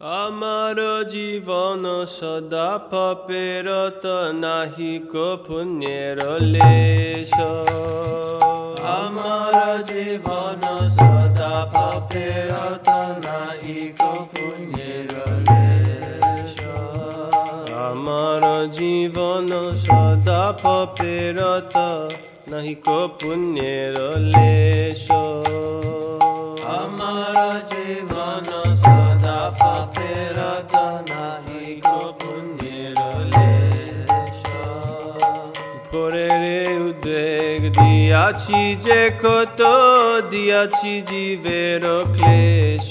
আমার জীবন সদা পাপেরত নাহি কো পুণ্যের লেশ। আমার জীবন সদা পাপেরত নাহি কো পুণ্যের লেশ। আমার জীবন সদা পাপেরত নাহি কো পুণ্যের লেশ। আমার জীবন সদা পাপেরত নাহি কো পুণ্যের লেশ। পরের উদ্বেগ দিয়াছি যে কত, দিয়াছি জীবের ক্লেশ।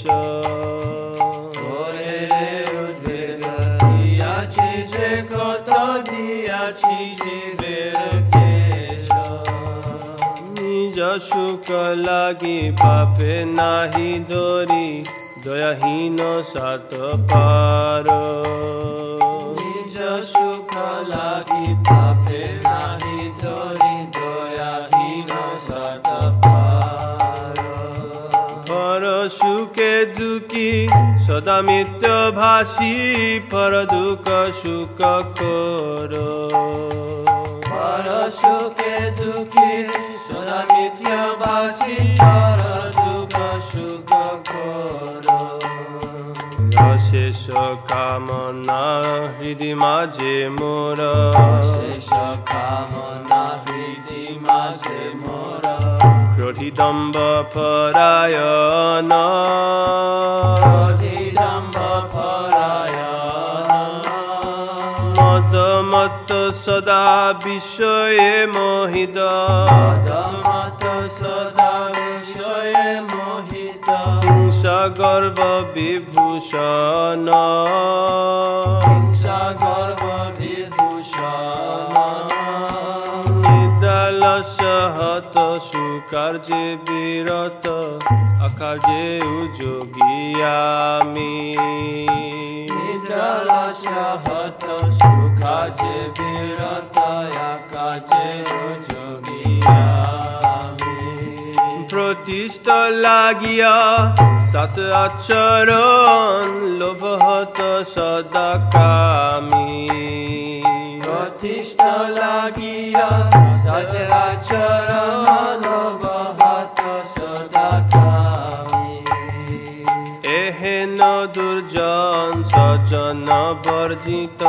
পরের উদ্বেগ দিয়াছি যে কত, দিয়াছি জীবের ক্লেশ। নিজ সুখ লাগি পাপে নাহি ধরি, দয়াহীন স্বার্থপর। নিজ সুখ লাগি পাপে নাহি ধরি, দয়াহীন স্বার্থপর। পর সুখে দুঃখী সদা মিথ্যাভাষী, পর দুঃখ সুখ কর। পর সুখে দুঃখী সদা মিথ্যাভাষী, পর দুঃখ সুখ কর। শেষ কামনা হৃদি মাঝে মোর, শেষ কামনা হৃদি মাঝে মোর। ক্রোধিদম্ভ পরায়ণ, ক্রোধিদম্ভ পরায়ণ। মদ মত সদা বিষয়ে মোহিত, মদ সদা বিষয়ে মোহিত। হিংসা গর্ব বিভূষণ, হিংসা গর্ব বিভূষণ। নিদ্রালস্য হত সুকার্যে বিরত, অকার্যে উযোগিয়ামি। নিদ্রালস্য হত সুকার্যে বিরত, অকার্যে উযোগিয়ামি। প্রতিষ্ঠা লাগিয়া সৎ আচরণ, লোভ হত সদা কামি। প্রতিষ্ঠা লাগিয়া সৎ আচরণ, লোভ হত সদা কামি। এহেন দুর্জন সজ্জন বর্জিত,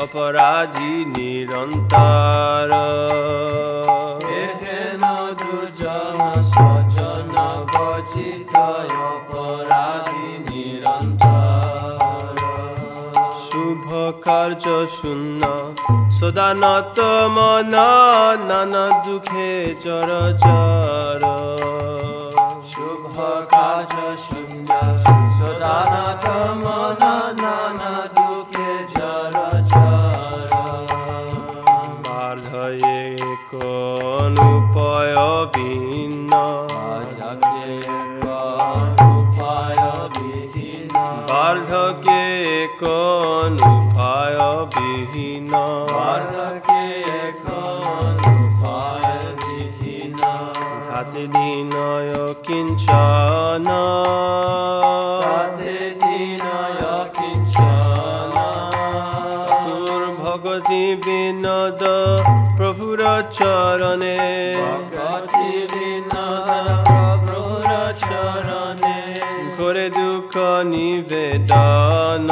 অপরাধী নিরন্তর। এহেন দুর্জন সজ্জন বর্জিত, অপরাধী নিরন্তর। শুভ কার্য শূন্য সদা নত মন, নানা দুঃখে চরচর। শুভ কার্য শূন্য সদা নত মন, নানা দুঃখে চরচর। বার্ধক্যে কোন উপায় ভিন্ন, বার্ধক্যে কোন উপায় বিহীন, বার্ধক্যে কোন উপায় বিহীন। ধাতে দীনয় কিঞ্চন, ধাতে দীনয় কিঞ্চন। ভগতি বিনোদ প্রভুর চরণে, ভগতি বিনোদ প্রভুর চরণে। করে দুঃখ নিবেদন,